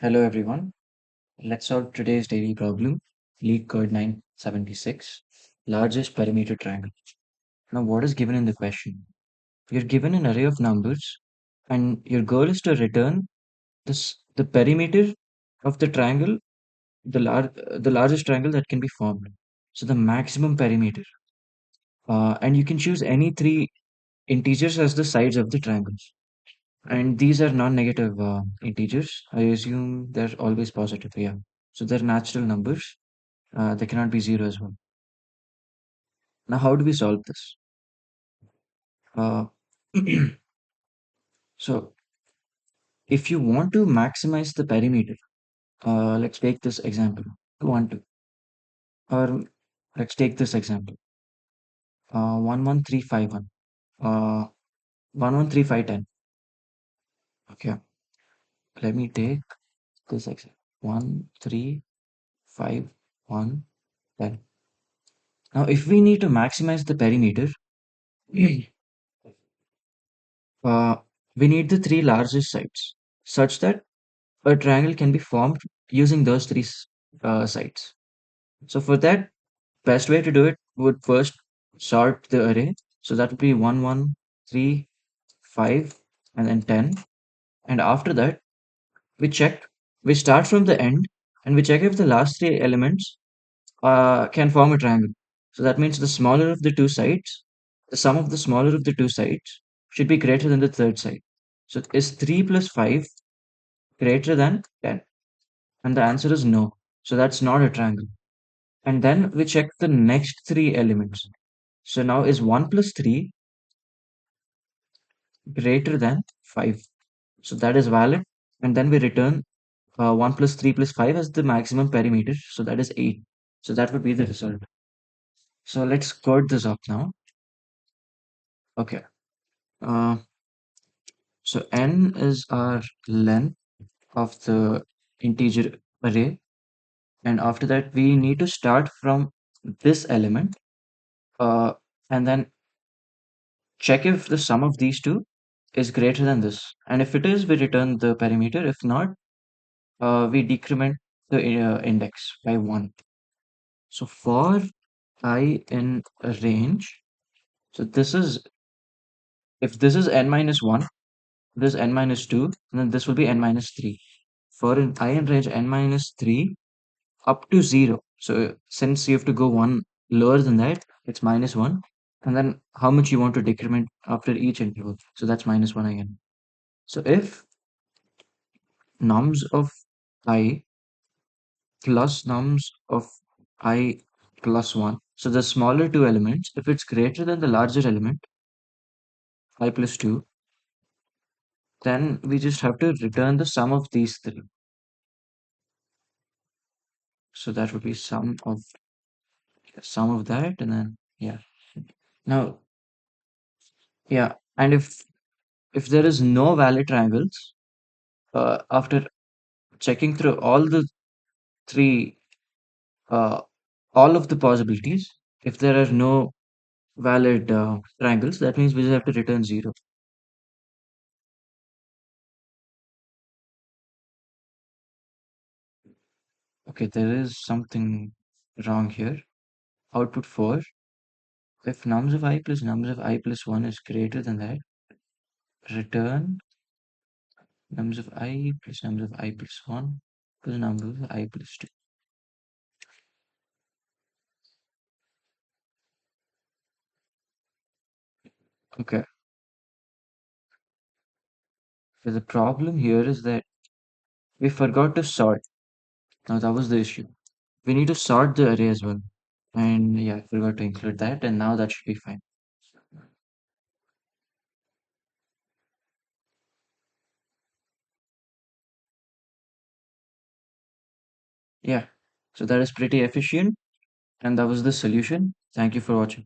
Hello everyone. Let's solve today's daily problem. LeetCode 976. Largest perimeter triangle. Now what is given in the question? You're given an array of numbers and your goal is to return the perimeter of the triangle, the largest triangle that can be formed. So the maximum perimeter. And you can choose any three integers as the sides of the triangles. And these are non-negative integers. I assume they're always positive. Yeah. So they're natural numbers. They cannot be zero as well. Now, how do we solve this? Uh, so, if you want to maximize the perimeter, let's take this example. You want to, or let's take this example. 11351. 113510. Okay. Let me take this example. 13510. Now, if we need to maximize the perimeter, uh, we need the three largest sides such that a triangle can be formed using those three sides. So for that, best way to do it would first sort the array. So that would be 1, 1, 3, 5, and then 10. And after that, we check, we start from the end and we check if the last three elements can form a triangle. So that means the smaller of the two sides, the sum of the smaller of the two sides should be greater than the third side. So is 3 plus 5 greater than 10? And the answer is no. So that's not a triangle. And then we check the next three elements. So now is 1 plus 3 greater than 5? So that is valid. And then we return 1 plus 3 plus 5 as the maximum perimeter. So that is 8. So that would be the result. So let's code this up now. Okay. Uh, so n is our length of the integer array. And after that, we need to start from this element and then check if the sum of these two is greater than this. And if it is, we return the perimeter. If not, we decrement the index by 1. So for I in a range, so this is, if this is n minus 1, this is n minus 2, then this will be n minus 3. For an I in range n minus 3 up to 0. So since you have to go one lower than that, it's minus 1. And then how much you want to decrement after each interval. So that's minus 1 again. So if nums of I plus nums of I plus 1. So the smaller two elements, if it's greater than the larger element, I plus 2, then we just have to return the sum of these three. So that would be sum of that, and then yeah. Now, yeah, and if there is no valid triangles, after checking through three, uh, all of the possibilities, if there are no valid triangles, that means we just have to return 0. Okay, there is something wrong here. Output 4. If nums of I plus nums of I plus 1 is greater than that, return nums of I plus nums of I plus 1 plus nums of I plus 2. Okay, so the problem here is that we forgot to sort. Now that was the issue. We need to sort the array as well. And yeah, I forgot to include that, and now that should be fine. Yeah, so that is pretty efficient, and that was the solution. Thank you for watching.